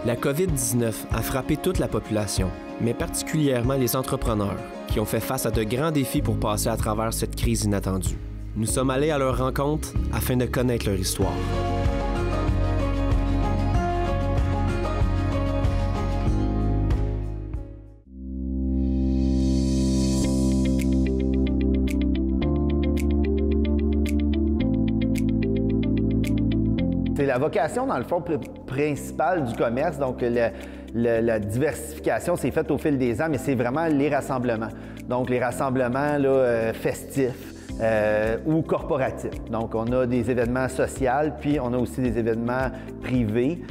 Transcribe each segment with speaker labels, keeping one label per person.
Speaker 1: La COVID-19 a frappé toute la population, mais particulièrement les entrepreneurs, qui ont fait face à de grands défis pour passer à travers cette crise inattendue. Nous sommes allés à leur rencontre afin de connaître leur histoire.
Speaker 2: C'est la vocation, dans le fond, principale du commerce. Donc, la diversification s'est faite au fil des ans, mais c'est vraiment les rassemblements. Donc, les rassemblements là, festifs ou corporatifs. Donc, on a des événements sociaux, puis on a aussi des événements privés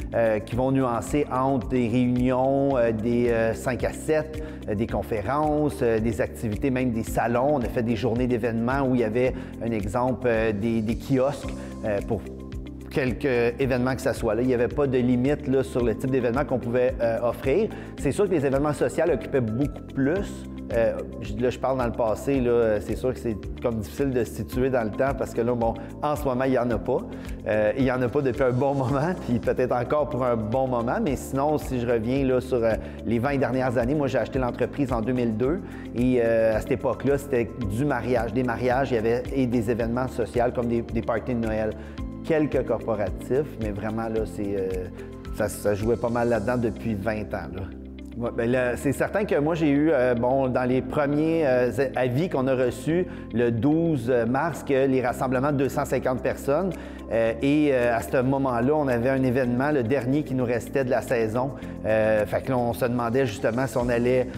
Speaker 2: qui vont nuancer entre des réunions, des 5 à 7, des conférences, des activités, même des salons. On a fait des journées d'événements où il y avait, un exemple, des kiosques pour quelques événements que ce soit. Là. Il n'y avait pas de limite là, sur le type d'événement qu'on pouvait offrir. C'est sûr que les événements sociaux occupaient beaucoup plus. Là, je parle dans le passé, là, c'est sûr que c'est comme difficile de se situer dans le temps parce que là, bon, en ce moment, il n'y en a pas. Il n'y en a pas depuis un bon moment, puis peut-être encore pour un bon moment. Mais sinon, si je reviens là, sur les 20 dernières années, moi, j'ai acheté l'entreprise en 2002 et à cette époque-là, c'était du mariage. Des mariages, il y avait et des événements sociaux comme des parties de Noël. Quelques corporatifs, mais vraiment, là, ça jouait pas mal là-dedans depuis 20 ans. Là. Ouais, bien là, c'est certain que moi, j'ai eu, dans les premiers avis qu'on a reçus le 12 mars, que les rassemblements de 250 personnes. À ce moment-là, on avait un événement, le dernier qui nous restait de la saison. Fait que là, on se demandait justement si on allait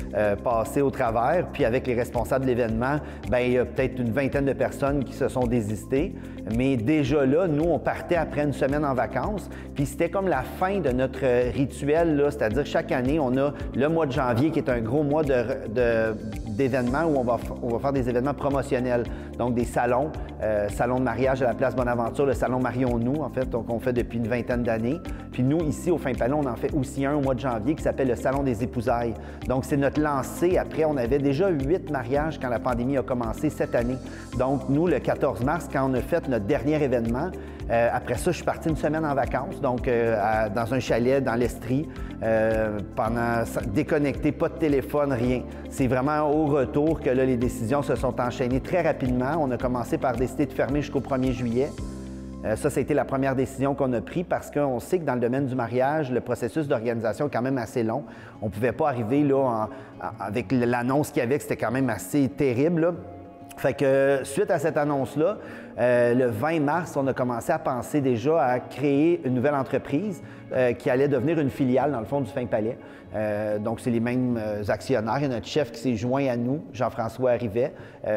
Speaker 2: passer au travers. Puis avec les responsables de l'événement, bien, il y a peut-être une vingtaine de personnes qui se sont désistées. Mais déjà là, nous, on partait après une semaine en vacances. Puis c'était comme la fin de notre rituel, là, c'est-à-dire chaque année, on a le mois de janvier qui est un gros mois d'événements où on va faire des événements promotionnels. Donc des salons, salon de mariage à la Place Bonaventure, le salon Marions-nous, en fait, donc on fait depuis une vingtaine d'années. Puis nous, ici, au Fin Palais, on en fait aussi un au mois de janvier qui s'appelle le Salon des épousailles. Donc c'est notre lancée. Après, on avait déjà 8 mariages quand la pandémie a commencé cette année. Donc nous, le 14 mars, quand on a fait notre dernier événement, après ça, je suis parti une semaine en vacances, donc dans un chalet dans l'Estrie, déconnecté, pas de téléphone, rien. C'est vraiment au retour que là, les décisions se sont enchaînées très rapidement. On a commencé par décider de fermer jusqu'au 1er juillet. Ça a été la première décision qu'on a prise parce qu'on sait que dans le domaine du mariage, le processus d'organisation est quand même assez long. On ne pouvait pas arriver là, avec l'annonce qu'il y avait, que c'était quand même assez terrible, là. Fait que suite à cette annonce-là, le 20 mars, on a commencé à penser déjà à créer une nouvelle entreprise qui allait devenir une filiale, dans le fond, du Fin Palais. Donc, c'est les mêmes actionnaires. Il y a notre chef qui s'est joint à nous, Jean-François Rivet.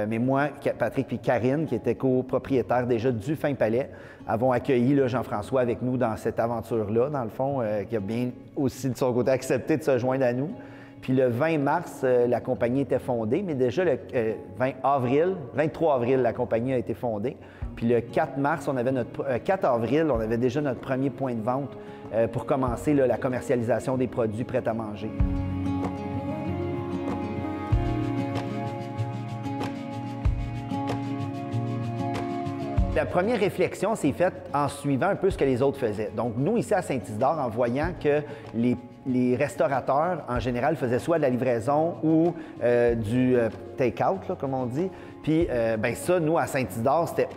Speaker 2: Mais moi, Patrick et Karine, qui étaient copropriétaires déjà du Fin Palais, avons accueilli là, Jean-François avec nous dans cette aventure-là, dans le fond, qui a bien aussi de son côté accepté de se joindre à nous. Puis le 20 mars, la compagnie était fondée, mais déjà le 23 avril, la compagnie a été fondée. Puis le 4 mars, 4 avril, on avait déjà notre premier point de vente pour commencer là, la commercialisation des produits prêts à manger. La première réflexion s'est faite en suivant un peu ce que les autres faisaient. Donc, nous, ici à Saint-Isidore, en voyant que les restaurateurs, en général, faisaient soit de la livraison ou du take-out, là, comme on dit. Puis, bien ça, nous, à Saint-Isidore, c'était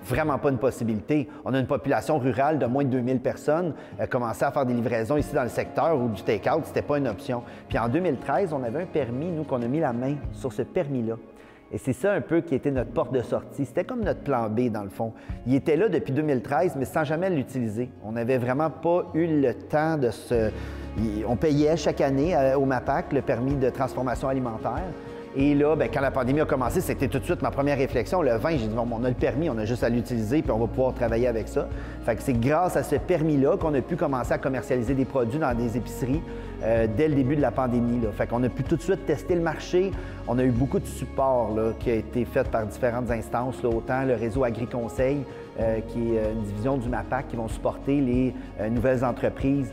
Speaker 2: vraiment pas une possibilité. On a une population rurale de moins de 2000 personnes. Commencer à faire des livraisons ici dans le secteur ou du take-out, c'était pas une option. Puis en 2013, on avait un permis, nous, qu'on a mis la main sur ce permis-là. Et c'est ça un peu qui était notre porte de sortie. C'était comme notre plan B, dans le fond. Il était là depuis 2013, mais sans jamais l'utiliser. On n'avait vraiment pas eu le temps de se... On payait chaque année au MAPAC le permis de transformation alimentaire. Et là, bien, quand la pandémie a commencé, c'était tout de suite ma première réflexion. Le 20, j'ai dit, bon, on a le permis, on a juste à l'utiliser, puis on va pouvoir travailler avec ça. Fait que c'est grâce à ce permis-là qu'on a pu commencer à commercialiser des produits dans des épiceries dès le début de la pandémie, là. Fait qu'on a pu tout de suite tester le marché. On a eu beaucoup de support là, qui a été fait par différentes instances, là, autant le réseau Agri-Conseil, qui est une division du MAPAC, qui vont supporter les nouvelles entreprises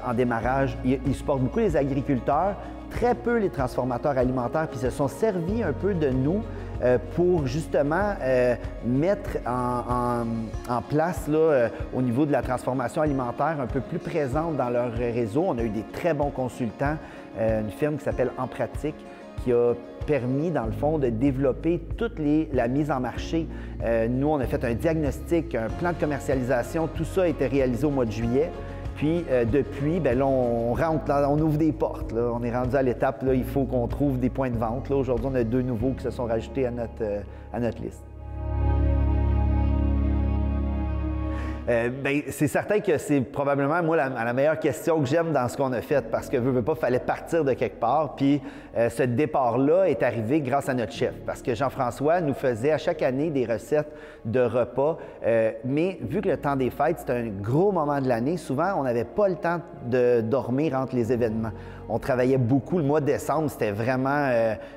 Speaker 2: en démarrage. Ils supportent beaucoup les agriculteurs, très peu les transformateurs alimentaires, puis se sont servis un peu de nous pour justement mettre en place là, au niveau de la transformation alimentaire un peu plus présente dans leur réseau. On a eu des très bons consultants, une firme qui s'appelle En Pratique, qui a permis, dans le fond, de développer toute la mise en marché. Nous, on a fait un diagnostic, un plan de commercialisation. Tout ça a été réalisé au mois de juillet. Puis, depuis, bien, là, on rentre, là, on ouvre des portes. Là. On est rendu à l'étape, là, il faut qu'on trouve des points de vente. Aujourd'hui, on a 2 nouveaux qui se sont rajoutés à notre liste. Bien, c'est certain que c'est probablement, moi, la meilleure question que j'aime dans ce qu'on a fait, parce que, veux pas, il fallait partir de quelque part. Puis, ce départ-là est arrivé grâce à notre chef, parce que Jean-François nous faisait à chaque année des recettes de repas. Mais vu que le temps des fêtes, c'est un gros moment de l'année, souvent, on n'avait pas le temps de dormir entre les événements. On travaillait beaucoup. Le mois de décembre, c'était vraiment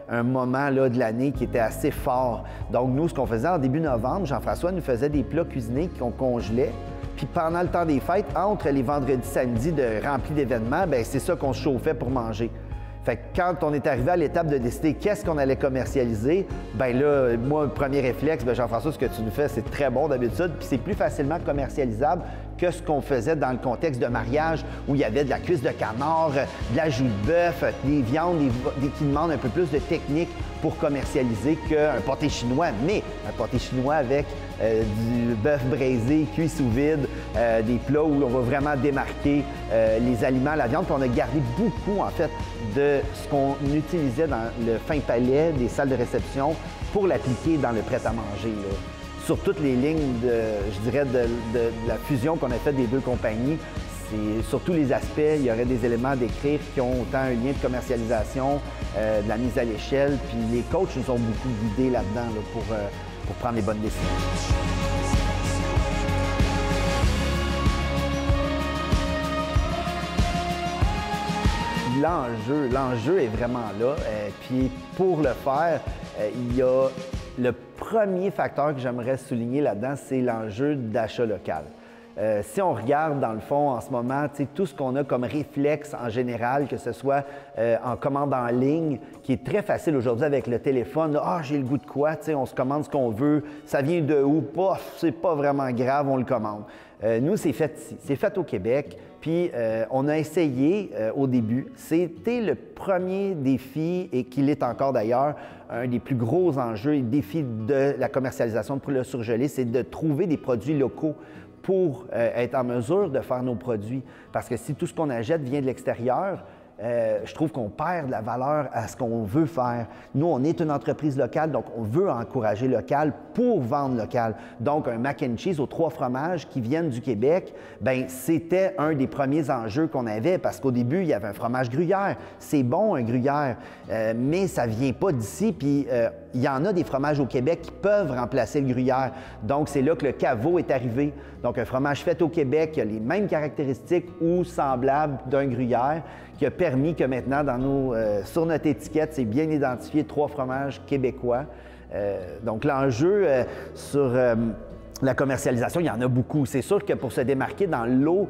Speaker 2: un moment là, de l'année qui était assez fort. Donc, nous, ce qu'on faisait en début novembre, Jean-François nous faisait des plats cuisinés qu'on congelait. Puis pendant le temps des fêtes, entre les vendredis, samedis remplis d'événements, bien, c'est ça qu'on se chauffait pour manger. Fait que quand on est arrivé à l'étape de décider qu'est-ce qu'on allait commercialiser, bien là, moi, le premier réflexe, bien Jean-François, ce que tu nous fais, c'est très bon d'habitude, puis c'est plus facilement commercialisable que ce qu'on faisait dans le contexte de mariage où il y avait de la cuisse de canard, de la joue de bœuf, des viandes qui demandent un peu plus de technique pour commercialiser qu'un pâté chinois, mais un pâté chinois avec du bœuf braisé, cuit sous vide, des plats où on va vraiment démarquer les aliments, la viande. Puis on a gardé beaucoup, en fait, de ce qu'on utilisait dans le fin palais des salles de réception pour l'appliquer dans le prêt-à-manger. Sur toutes les lignes, je dirais, de la fusion qu'on a faite des 2 compagnies, sur tous les aspects, il y aurait des éléments à décrire qui ont autant un lien de commercialisation, de la mise à l'échelle. Puis les coachs nous ont beaucoup guidés là-dedans là, pour prendre les bonnes décisions. L'enjeu est vraiment là. Puis pour le faire, il y a le premier facteur que j'aimerais souligner là-dedans, c'est l'enjeu d'achat local. Si on regarde, dans le fond, en ce moment, tout ce qu'on a comme réflexe en général, que ce soit en commande en ligne, qui est très facile aujourd'hui avec le téléphone. « Ah, j'ai le goût de quoi? » On se commande ce qu'on veut. Ça vient de où? C'est pas vraiment grave, on le commande. Nous, c'est fait ici. C'est fait au Québec. Puis, on a essayé au début. C'était le premier défi, et qu'il est encore d'ailleurs, un des plus gros enjeux et défis de la commercialisation de poulet surgelé, c'est de trouver des produits locaux pour être en mesure de faire nos produits. Parce que si tout ce qu'on achète vient de l'extérieur, je trouve qu'on perd de la valeur à ce qu'on veut faire. Nous, on est une entreprise locale, donc on veut encourager local pour vendre local. Donc, un mac and cheese aux 3 fromages qui viennent du Québec, bien, c'était un des premiers enjeux qu'on avait parce qu'au début, il y avait un fromage gruyère. C'est bon, un gruyère, mais ça ne vient pas d'ici. Puis, il y en a des fromages au Québec qui peuvent remplacer le gruyère. Donc, c'est là que le caveau est arrivé. Donc, un fromage fait au Québec qui a les mêmes caractéristiques ou semblables d'un gruyère, qui a permis que maintenant, sur notre étiquette, c'est bien identifié 3 fromages québécois. Donc, l'enjeu sur la commercialisation, il y en a beaucoup. C'est sûr que pour se démarquer dans l'eau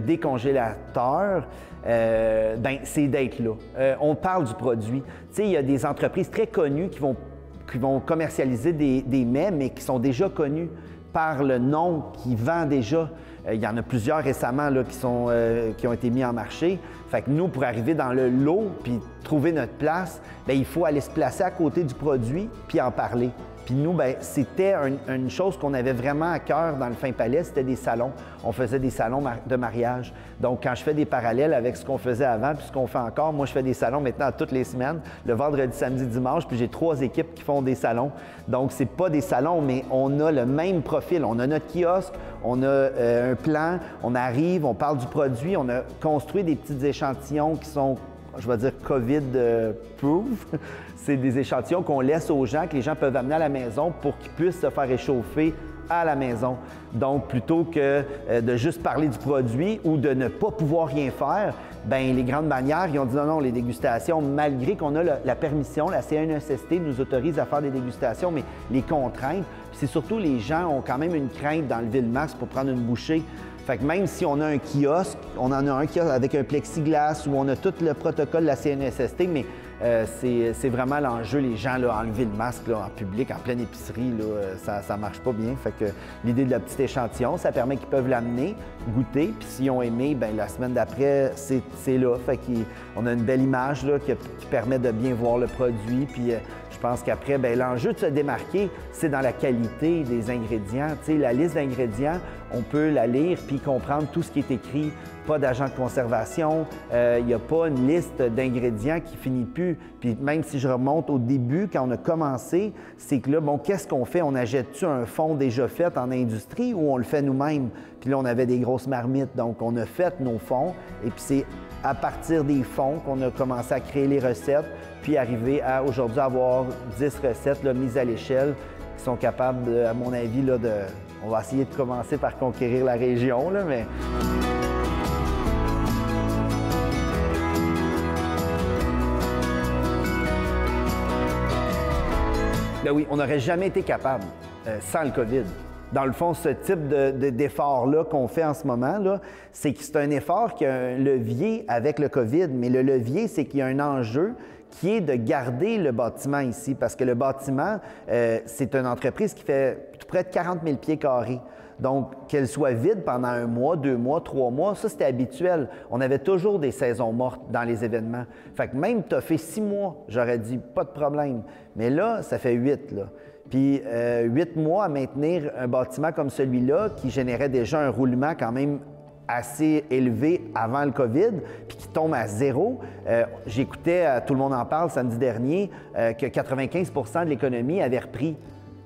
Speaker 2: des congélateurs, c'est d'être là. On parle du produit. Tu sais, il y a des entreprises très connues qui vont commercialiser des mets, mais qui sont déjà connus par le nom qui vend déjà. Il y en a plusieurs récemment là, qui ont été mis en marché. Fait que nous, pour arriver dans le lot puis trouver notre place, bien, il faut aller se placer à côté du produit puis en parler. Puis nous, bien, c'était une chose qu'on avait vraiment à cœur dans le fin palais, c'était des salons. On faisait des salons de mariage. Donc, quand je fais des parallèles avec ce qu'on faisait avant puis ce qu'on fait encore, moi, je fais des salons maintenant toutes les semaines, le vendredi, samedi, dimanche, puis j'ai 3 équipes qui font des salons. Donc, c'est pas des salons, mais on a le même profil. On a notre kiosque, on a un plan, on arrive, on parle du produit, on a construit des petits échantillons qui sont, je vais dire, COVID-proof. C'est des échantillons qu'on laisse aux gens, que les gens peuvent amener à la maison pour qu'ils puissent se faire réchauffer à la maison. Donc, plutôt que de juste parler du produit ou de ne pas pouvoir rien faire, bien, les grandes bannières, ils ont dit non, les dégustations, malgré qu'on a la permission, la CNESST nous autorise à faire des dégustations, mais les contraintes, c'est surtout les gens ont quand même une crainte d'enlever le masque pour prendre une bouchée. Fait que même si on a un kiosque, on en a un kiosque avec un plexiglas où on a tout le protocole de la CNESST, mais c'est vraiment l'enjeu, les gens, là, enlever le masque là, en public, en pleine épicerie, là, ça marche pas bien. Fait que l'idée de la petite échantillon, ça permet qu'ils peuvent l'amener, goûter, puis s'ils ont aimé, bien, la semaine d'après, c'est là. Fait qu'on a une belle image là, qui permet de bien voir le produit, puis je pense qu'après, bien, l'enjeu de se démarquer, c'est dans la qualité des ingrédients. Tu sais, la liste d'ingrédients, on peut la lire puis comprendre tout ce qui est écrit. Pas d'agent de conservation, il n'y a pas une liste d'ingrédients qui finit plus. Puis même si je remonte au début, quand on a commencé, c'est que là, bon, qu'est-ce qu'on fait? On achète-tu un fond déjà fait en industrie ou on le fait nous-mêmes? Puis là, on avait des grosses marmites, donc on a fait nos fonds. Et puis c'est à partir des fonds qu'on a commencé à créer les recettes, puis arriver à aujourd'hui avoir 10 recettes là, mises à l'échelle qui sont capables, à mon avis, là, de... On va essayer de commencer par conquérir la région, là, mais... Ben oui, on n'aurait jamais été capable sans le COVID. Dans le fond, ce type d'effort-là qu'on fait en ce moment, c'est que c'est un effort qui a un levier avec le COVID, mais le levier, c'est qu'il y a un enjeu qui est de garder le bâtiment ici, parce que le bâtiment, c'est une entreprise qui fait tout près de 40 000 pieds carrés. Donc, qu'elle soit vide pendant 1 mois, 2 mois, 3 mois, ça, c'était habituel. On avait toujours des saisons mortes dans les événements. Fait que même tu as fait 6 mois, j'aurais dit, pas de problème. Mais là, ça fait 8, là. Puis 8 mois à maintenir un bâtiment comme celui-là, qui générait déjà un roulement quand même assez élevé avant le COVID, puis qui tombe à 0. J'écoutais, Tout le monde en parle samedi dernier, que 95 % de l'économie avait repris.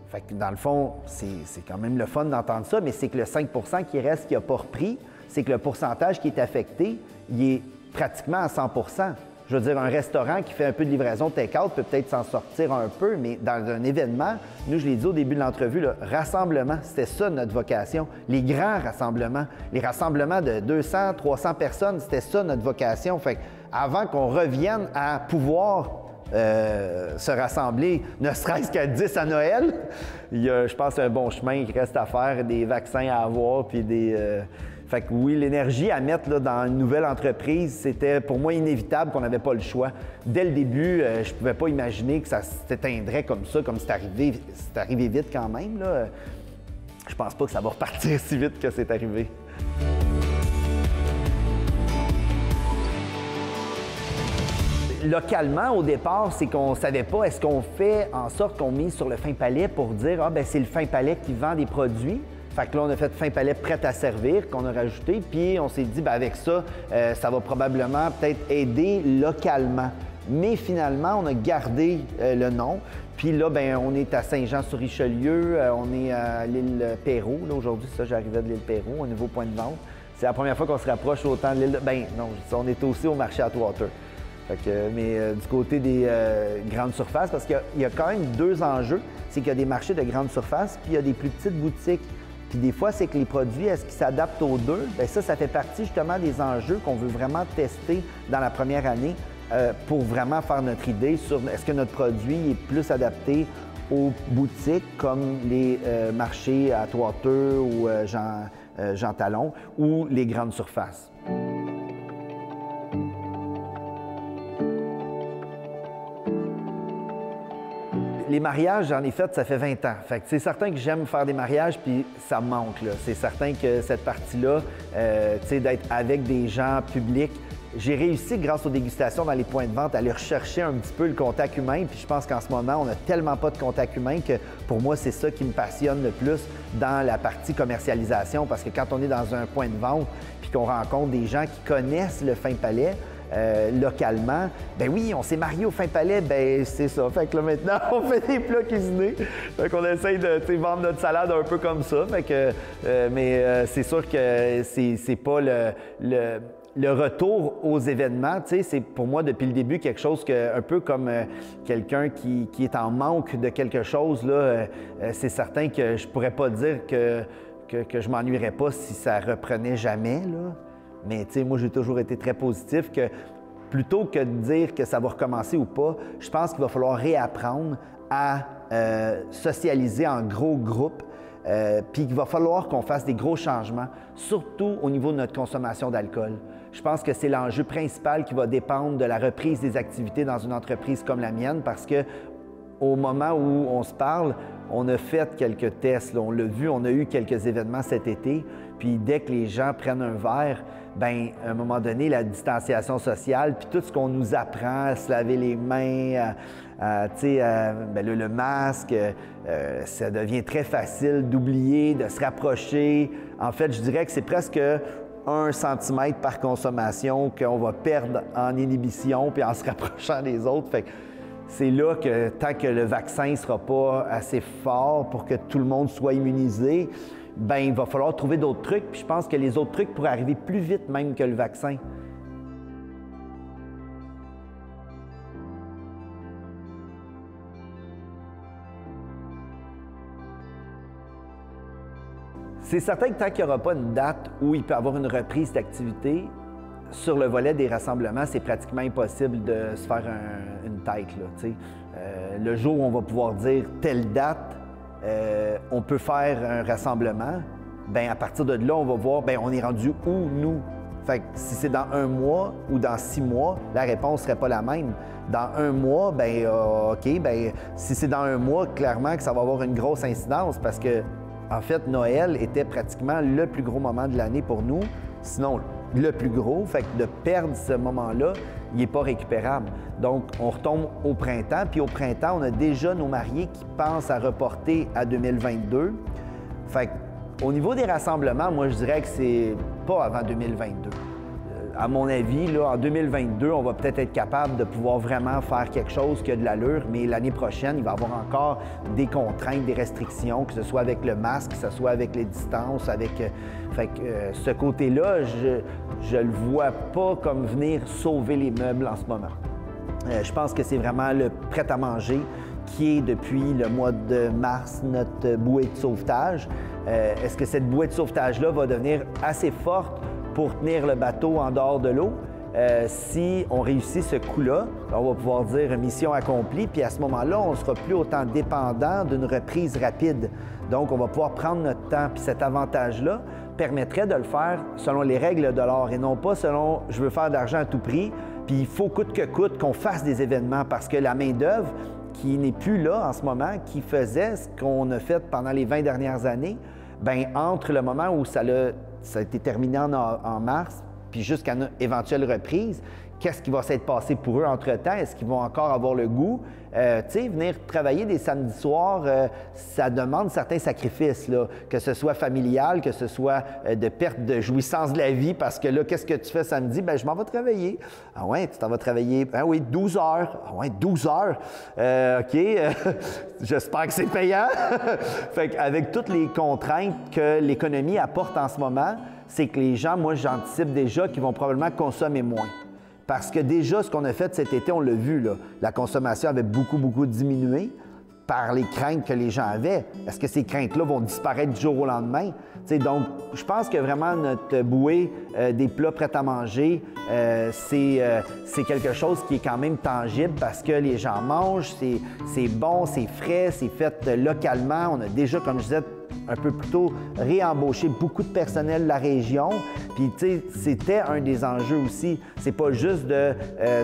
Speaker 2: Fait que dans le fond, c'est quand même le fun d'entendre ça, mais c'est que le 5 % qui reste, qui n'a pas repris, c'est que le pourcentage qui est affecté, il est pratiquement à 100 %. Je veux dire, un restaurant qui fait un peu de livraison take-out peut peut-être s'en sortir un peu, mais dans un événement, nous, je l'ai dit au début de l'entrevue, le rassemblement, c'était ça notre vocation. Les grands rassemblements, les rassemblements de 200, 300 personnes, c'était ça notre vocation. Fait avant qu'on revienne à pouvoir se rassembler, ne serait-ce qu'à 10 à Noël, il y a, je pense, un bon chemin qui reste à faire, des vaccins à avoir, puis des... Fait que oui, l'énergie à mettre là, dans une nouvelle entreprise, c'était pour moi inévitable qu'on n'avait pas le choix. Dès le début, je ne pouvais pas imaginer que ça s'éteindrait comme ça, comme c'est arrivé vite quand même. Là. Je pense pas que ça va repartir si vite que c'est arrivé. Localement, au départ, c'est qu'on ne savait pas, est-ce qu'on fait en sorte qu'on mise sur le fin palais pour dire « Ah, bien, c'est le fin palais qui vend des produits ». Fait que là, on a fait fin palais prêt à servir qu'on a rajouté, puis on s'est dit, bien, avec ça, ça va probablement peut-être aider localement. Mais finalement, on a gardé le nom. Puis là, bien, on est à Saint-Jean-sur-Richelieu, on est à l'île Perrot. Là, aujourd'hui, ça, j'arrivais de l'île Perrot, au nouveau point de vente. C'est la première fois qu'on se rapproche autant de l'île... Ben non, on est aussi au marché Atwater. Fait que, mais du côté des grandes surfaces, parce qu'il y a quand même 2 enjeux. C'est qu'il y a des marchés de grandes surfaces, puis il y a des plus petites boutiques. Puis des fois, c'est que les produits, est-ce qu'ils s'adaptent aux deux? Bien ça fait partie justement des enjeux qu'on veut vraiment tester dans la première année pour vraiment faire notre idée sur est-ce que notre produit est plus adapté aux boutiques comme les marchés Atwater ou Jean Talon ou les grandes surfaces. Les mariages, j'en ai fait, ça fait 20 ans. Fait que c'est certain que j'aime faire des mariages, puis ça me manque, là. C'est certain que cette partie-là, tu sais, d'être avec des gens publics, j'ai réussi, grâce aux dégustations dans les points de vente, à aller rechercher un petit peu le contact humain. Puis je pense qu'en ce moment, on n'a tellement pas de contact humain que pour moi, c'est ça qui me passionne le plus dans la partie commercialisation. Parce que quand on est dans un point de vente, puis qu'on rencontre des gens qui connaissent le fin palais, localement, ben oui, on s'est marié au fin palais, ben c'est ça. Fait que là, maintenant, on fait des plats cuisinés. Fait qu'on essaye de vendre notre salade un peu comme ça. Fait que, mais c'est sûr que c'est pas le retour aux événements, tu sais, c'est pour moi depuis le début quelque chose que, un peu comme quelqu'un qui est en manque de quelque chose, là, c'est certain que je pourrais pas dire que je m'ennuierais pas si ça reprenait jamais, là. Mais tu sais, moi, j'ai toujours été très positif que plutôt que de dire que ça va recommencer ou pas, je pense qu'il va falloir réapprendre à socialiser en gros groupes, puis il va falloir qu'on fasse des gros changements, surtout au niveau de notre consommation d'alcool. Je pense que c'est l'enjeu principal qui va dépendre de la reprise des activités dans une entreprise comme la mienne, parce que au moment où on se parle, on a fait quelques tests, là, on l'a vu, on a eu quelques événements cet été, puis dès que les gens prennent un verre, bien, à un moment donné, la distanciation sociale, puis tout ce qu'on nous apprend, à se laver les mains, le masque, ça devient très facile d'oublier, de se rapprocher. En fait, je dirais que c'est presque 1 centimètre par consommation qu'on va perdre en inhibition puis en se rapprochant des autres. Fait que c'est là que tant que le vaccin ne sera pas assez fort pour que tout le monde soit immunisé, bien, il va falloir trouver d'autres trucs. Puis je pense que les autres trucs pourraient arriver plus vite même que le vaccin. C'est certain que tant qu'il n'y aura pas une date où il peut y avoir une reprise d'activité, sur le volet des rassemblements, c'est pratiquement impossible de se faire une tête. Là, le jour où on va pouvoir dire telle date, on peut faire un rassemblement, bien, à partir de là, on va voir, bien, on est rendu où, nous? Fait que si c'est dans 1 mois ou dans 6 mois, la réponse ne serait pas la même. Dans 1 mois, bien, OK, bien, si c'est dans 1 mois, clairement que ça va avoir une grosse incidence parce que, en fait, Noël était pratiquement le plus gros moment de l'année pour nous, sinon le plus gros. Fait que de perdre ce moment-là, il n'est pas récupérable. Donc, on retombe au printemps, puis au printemps, on a déjà nos mariés qui pensent à reporter à 2022. Fait qu'au niveau des rassemblements, moi, je dirais que c'est pas avant 2022. À mon avis, là, en 2022, on va peut-être être capable de pouvoir vraiment faire quelque chose qui a de l'allure, mais l'année prochaine, il va y avoir encore des contraintes, des restrictions, que ce soit avec le masque, que ce soit avec les distances, avec... Fait que ce côté-là, je le vois pas comme venir sauver les meubles en ce moment. Je pense que c'est vraiment le prêt-à-manger qui est, depuis le mois de mars, notre bouée de sauvetage. Est-ce que cette bouée de sauvetage-là va devenir assez forte pour tenir le bateau en dehors de l'eau? Si on réussit ce coup-là, on va pouvoir dire mission accomplie, puis à ce moment-là, on ne sera plus autant dépendant d'une reprise rapide. Donc, on va pouvoir prendre notre temps, puis cet avantage-là permettrait de le faire selon les règles de l'art et non pas selon « je veux faire d'argent à tout prix », puis il faut coûte que coûte qu'on fasse des événements parce que la main-d'œuvre qui n'est plus là en ce moment, qui faisait ce qu'on a fait pendant les 20 dernières années, bien, entre le moment où ça a été terminé en mars, puis jusqu'à une éventuelle reprise, qu'est-ce qui va s'être passé pour eux entre-temps? Est-ce qu'ils vont encore avoir le goût? Tu sais, venir travailler des samedis soirs, ça demande certains sacrifices, là, que ce soit familial, que ce soit de perte de jouissance de la vie, parce que là, qu'est-ce que tu fais samedi? Bien, je m'en vais travailler. Ah ouais, tu t'en vas travailler? Ah oui, 12 heures. Ah ouais, 12 heures. OK, j'espère que c'est payant. Fait qu'avec toutes les contraintes que l'économie apporte en ce moment, c'est que les gens, moi, j'anticipe déjà qu'ils vont probablement consommer moins. Parce que déjà, ce qu'on a fait cet été, on l'a vu, là, la consommation avait beaucoup diminué par les craintes que les gens avaient. Est-ce que ces craintes-là vont disparaître du jour au lendemain? T'sais, donc, je pense que vraiment notre bouée des plats prêts à manger, c'est quelque chose qui est quand même tangible parce que les gens mangent, c'est bon, c'est frais, c'est fait localement. On a déjà, comme je disais un peu plus tôt, réembauché beaucoup de personnel de la région. Puis, tu sais, c'était un des enjeux aussi. C'est pas juste de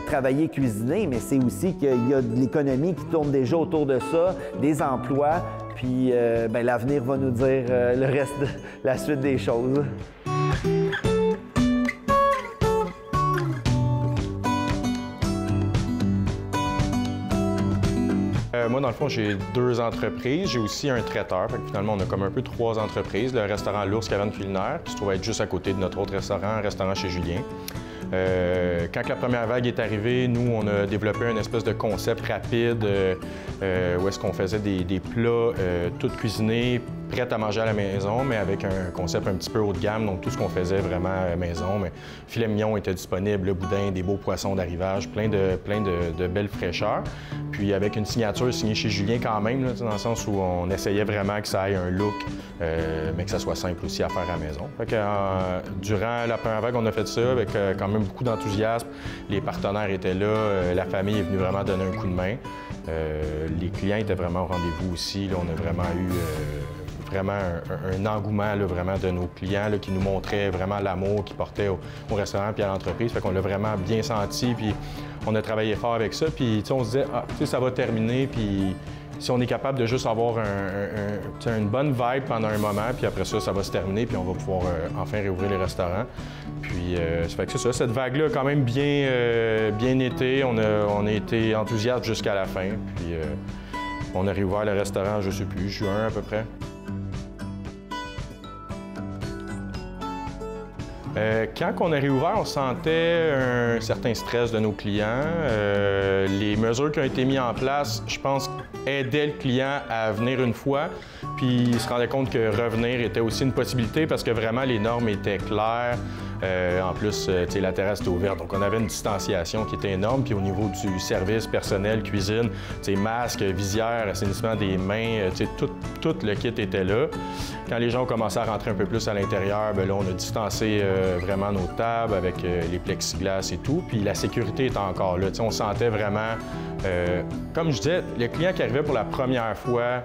Speaker 2: travailler, cuisiner, mais c'est aussi qu'il y a de l'économie qui tourne déjà autour de ça, des emplois. Puis, bien, l'avenir va nous dire le reste de la suite des choses.
Speaker 3: Moi, dans le fond, j'ai 2 entreprises. J'ai aussi un traiteur. Fait que finalement, on a comme un peu 3 entreprises. Le restaurant L'Ours Caverne Culinaire, qui se trouve être juste à côté de notre autre restaurant, un restaurant chez Julien. Quand la première vague est arrivée, nous, on a développé un espèce de concept rapide où est-ce qu'on faisait des plats tout cuisinés, prêts à manger à la maison, mais avec un concept un petit peu haut de gamme. Donc, tout ce qu'on faisait vraiment maison. Mais filet mignon était disponible, le boudin, des beaux poissons d'arrivage, plein de belles fraîcheurs. Puis avec une signature signée chez Julien quand même, là, dans le sens où on essayait vraiment que ça ait un look, mais que ça soit simple aussi à faire à la maison. Fait que, durant la première vague, on a fait ça avec quand même beaucoup d'enthousiasme. Les partenaires étaient là, la famille est venue vraiment donner un coup de main. Les clients étaient vraiment au rendez-vous aussi. Là, on a vraiment eu vraiment un engouement là, vraiment de nos clients là, qui nous montraient vraiment l'amour qu'ils portaient au restaurant puis à l'entreprise. Fait qu'on l'a vraiment bien senti, puis on a travaillé fort avec ça. Puis on se disait, ça va terminer, puis si on est capable de juste avoir une bonne vibe pendant un moment, puis après ça, ça va se terminer, puis on va pouvoir enfin réouvrir les restaurants. Puis ça fait que c'est ça, cette vague-là a quand même bien été. On a été enthousiastes jusqu'à la fin, puis on a réouvert le restaurant, je sais plus, juin à peu près. Quand on a réouvert, on sentait un certain stress de nos clients. Les mesures qui ont été mises en place, je pense, aidaient le client à venir une fois, puis il se rendait compte que revenir était aussi une possibilité parce que vraiment les normes étaient claires. En plus, la terrasse était ouverte, donc on avait une distanciation qui était énorme. Puis au niveau du service personnel, cuisine, masque, visière, assainissement des mains, tout le kit était là. Quand les gens ont commencé à rentrer un peu plus à l'intérieur, bien là, on a distancé vraiment nos tables avec les plexiglas et tout. Puis la sécurité était encore là. On sentait vraiment, comme je disais, le client qui arrivait pour la première fois,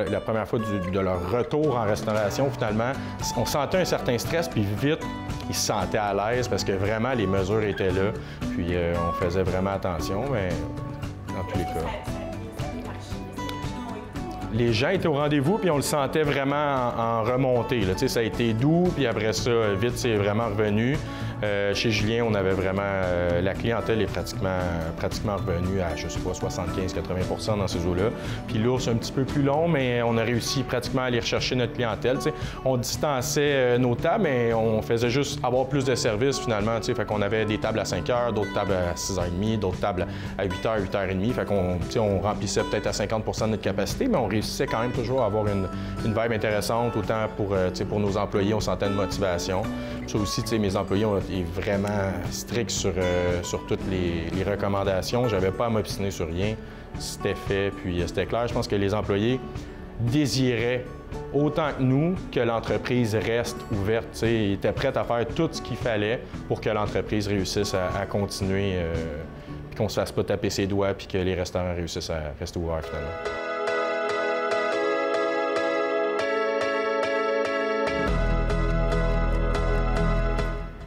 Speaker 3: la première fois de leur retour en restauration, finalement, on sentait un certain stress, puis vite, ils se sentaient à l'aise parce que vraiment, les mesures étaient là. Puis on faisait vraiment attention, mais dans tous les cas. Les gens étaient au rendez-vous, puis on le sentait vraiment en remontée. Là. Ça a été doux, puis après ça, vite, c'est vraiment revenu. Chez Julien, on avait vraiment... la clientèle est pratiquement revenue à, je sais pas, 75-80 % dans ces eaux-là. Puis l'ours, un petit peu plus long, mais on a réussi pratiquement à aller rechercher notre clientèle. On distançait nos tables, mais on faisait juste avoir plus de services, finalement. Fait qu'on avait des tables à 5 heures, d'autres tables à 6 h 30, d'autres tables à 8 h, 8 h 30. Fait qu'on on remplissait peut-être à 50 % de notre capacité, mais on réussissait quand même toujours à avoir une vibe intéressante, autant pour nos employés, on sentait une motivation. Ça aussi, mes employés ont été vraiment stricts sur toutes les recommandations. J'avais pas à m'obstiner sur rien. C'était fait, puis c'était clair. Je pense que les employés désiraient autant que nous que l'entreprise reste ouverte. Ils étaient prêts à faire tout ce qu'il fallait pour que l'entreprise réussisse à continuer, puis qu'on ne se fasse pas taper ses doigts, puis que les restaurants réussissent à rester ouverts finalement.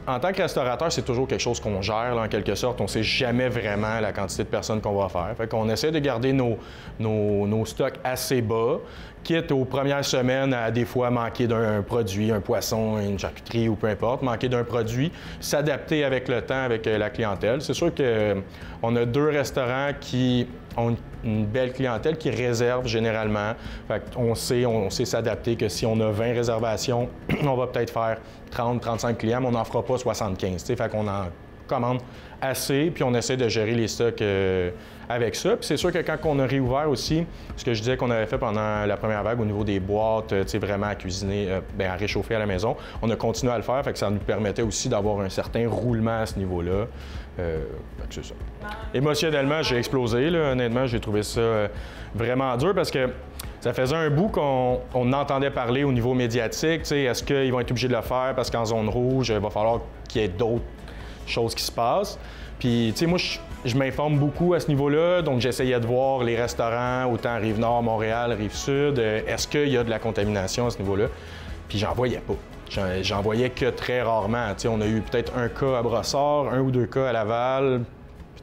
Speaker 3: En tant que restaurateur, c'est toujours quelque chose qu'on gère, là, en quelque sorte. On ne sait jamais vraiment la quantité de personnes qu'on va faire. Fait qu'on essaie de garder nos stocks assez bas, quitte aux premières semaines à des fois manquer d'un produit, un poisson, une charcuterie ou peu importe, manquer d'un produit, s'adapter avec le temps, avec la clientèle. C'est sûr qu'on a 2 restaurants qui ont une belle clientèle qui réserve généralement. Fait on sait s'adapter que si on a 20 réservations, on va peut-être faire 30-35 clients, mais on n'en fera pas 75. Fait qu'on en commande assez, puis on essaie de gérer les stocks avec ça. Puis c'est sûr que quand on a réouvert aussi, ce que je disais qu'on avait fait pendant la première vague au niveau des boîtes, vraiment à cuisiner, à réchauffer à la maison, on a continué à le faire, fait que ça nous permettait aussi d'avoir un certain roulement à ce niveau-là. C'est ça. Émotionnellement, j'ai explosé, là. Honnêtement, j'ai trouvé ça vraiment dur parce que ça faisait un bout qu'on entendait parler au niveau médiatique. Est-ce qu'ils vont être obligés de le faire parce qu'en zone rouge, il va falloir qu'il y ait d'autres choses qui se passent. Puis, moi, je m'informe beaucoup à ce niveau-là, donc j'essayais de voir les restaurants, autant Rive-Nord, Montréal, Rive-Sud, est-ce qu'il y a de la contamination à ce niveau-là? Puis j'en voyais pas. J'en voyais que très rarement. On a eu peut-être un cas à Brossard, 1 ou 2 cas à Laval,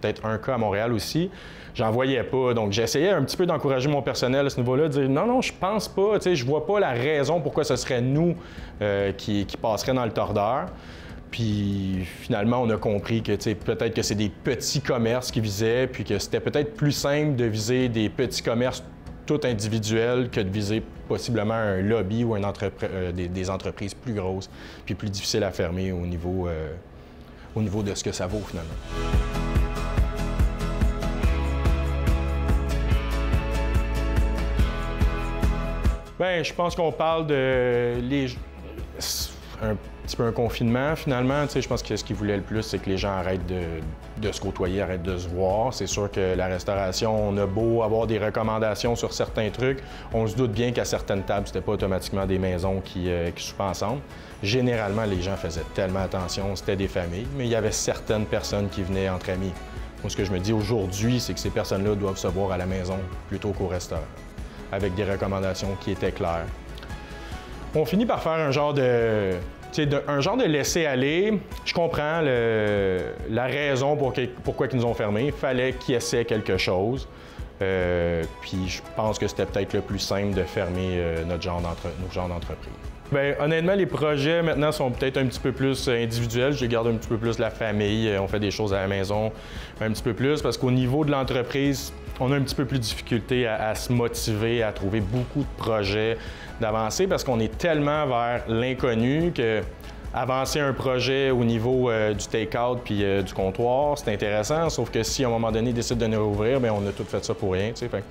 Speaker 3: peut-être 1 cas à Montréal aussi. J'en voyais pas. Donc, j'essayais un petit peu d'encourager mon personnel à ce niveau-là, de dire non, je pense pas, je vois pas la raison pourquoi ce serait nous qui passerait dans le tordeur. Puis finalement, on a compris que peut-être que c'est des petits commerces qui visaient, puis que c'était peut-être plus simple de viser des petits commerces tout individuels que de viser possiblement un lobby ou des entreprises plus grosses, puis plus difficiles à fermer au niveau de ce que ça vaut finalement. Bien, je pense qu'on parle de un petit peu un confinement, finalement. Je pense que ce qu'ils voulaient le plus, c'est que les gens arrêtent de se côtoyer, arrêtent de se voir. C'est sûr que la restauration, on a beau avoir des recommandations sur certains trucs, on se doute bien qu'à certaines tables, c'était pas automatiquement des maisons qui soupaient ensemble. Généralement, les gens faisaient tellement attention, c'était des familles, mais il y avait certaines personnes qui venaient entre amis. Moi, ce que je me dis aujourd'hui, c'est que ces personnes-là doivent se voir à la maison plutôt qu'au restaurant, avec des recommandations qui étaient claires. On finit par faire un genre de laisser-aller. Je comprends la raison pourquoi ils nous ont fermés. Il fallait qu'ils essaient quelque chose. Puis je pense que c'était peut-être le plus simple de fermer notre genre d'entreprise. Bien, honnêtement, les projets maintenant sont peut-être un petit peu plus individuels. Je garde un petit peu plus la famille. On fait des choses à la maison un petit peu plus parce qu'au niveau de l'entreprise, on a un petit peu plus de difficulté à se motiver, à trouver beaucoup de projets d'avancer parce qu'on est tellement vers l'inconnu que avancer un projet au niveau du take-out puis du comptoir, c'est intéressant, sauf que si à un moment donné, ils décident de nous rouvrir, bien, on a tout fait ça pour rien. Fait,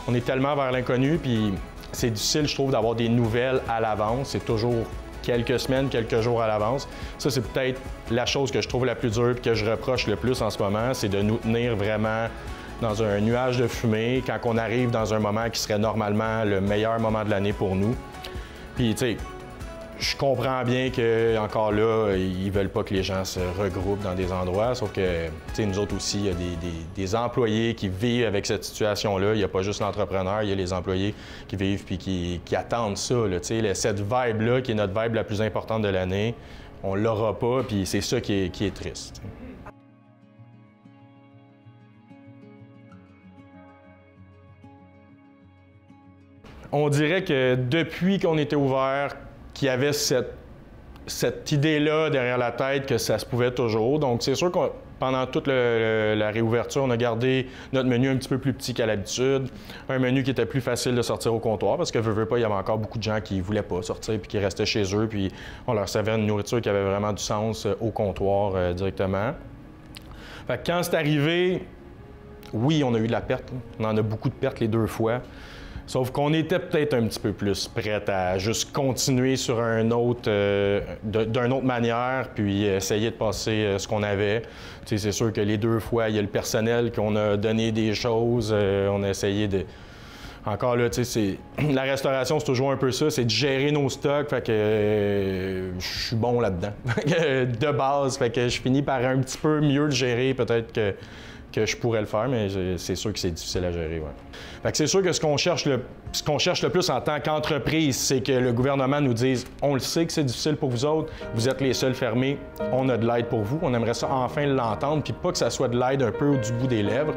Speaker 3: on est tellement vers l'inconnu, puis c'est difficile, je trouve, d'avoir des nouvelles à l'avance. C'est toujours quelques semaines, quelques jours à l'avance. Ça, c'est peut-être la chose que je trouve la plus dure et que je reproche le plus en ce moment, c'est de nous tenir vraiment dans un nuage de fumée quand on arrive dans un moment qui serait normalement le meilleur moment de l'année pour nous. Puis, tu sais, je comprends bien qu'encore là, ils veulent pas que les gens se regroupent dans des endroits, sauf que, tu sais, nous autres aussi, il y a des employés qui vivent avec cette situation-là. Il n'y a pas juste l'entrepreneur, il y a les employés qui vivent puis qui attendent ça, là, tu sais, cette vibe-là, qui est notre vibe la plus importante de l'année, on l'aura pas, puis c'est ça qui est triste. On dirait que depuis qu'on était ouvert, qu'il y avait cette idée-là derrière la tête que ça se pouvait toujours. Donc, c'est sûr que pendant toute la réouverture, on a gardé notre menu un petit peu plus petit qu'à l'habitude, un menu qui était plus facile de sortir au comptoir parce que, veux pas, il y avait encore beaucoup de gens qui ne voulaient pas sortir puis qui restaient chez eux, puis on leur servait une nourriture qui avait vraiment du sens au comptoir directement. Fait que quand c'est arrivé, oui, on a eu de la perte. On en a beaucoup de pertes les 2 fois. Sauf qu'on était peut-être un petit peu plus prêt à juste continuer sur d'une autre manière, puis essayer de passer ce qu'on avait. Tu sais, c'est sûr que les 2 fois, il y a le personnel qu'on a donné des choses, on a essayé de... Encore là, tu sais, la restauration, c'est toujours un peu ça, c'est de gérer nos stocks, fait que je suis bon là-dedans, de base, fait que je finis par un petit peu mieux le gérer peut-être que je pourrais le faire, mais c'est sûr que c'est difficile à gérer. Ouais. Fait que c'est sûr que ce qu'on cherche le plus en tant qu'entreprise, c'est que le gouvernement nous dise « On le sait que c'est difficile pour vous autres, vous êtes les seuls fermés, on a de l'aide pour vous. » On aimerait ça enfin l'entendre, puis pas que ça soit de l'aide un peu du bout des lèvres.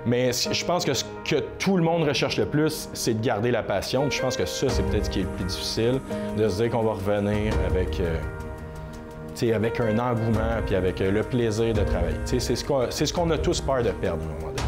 Speaker 3: Mais je pense que ce que tout le monde recherche le plus, c'est de garder la passion. Puis je pense que ça, c'est peut-être ce qui est le plus difficile, de se dire qu'on va revenir avec un engouement puis avec le plaisir de travailler. C'est ce qu'on a tous peur de perdre à un moment donné.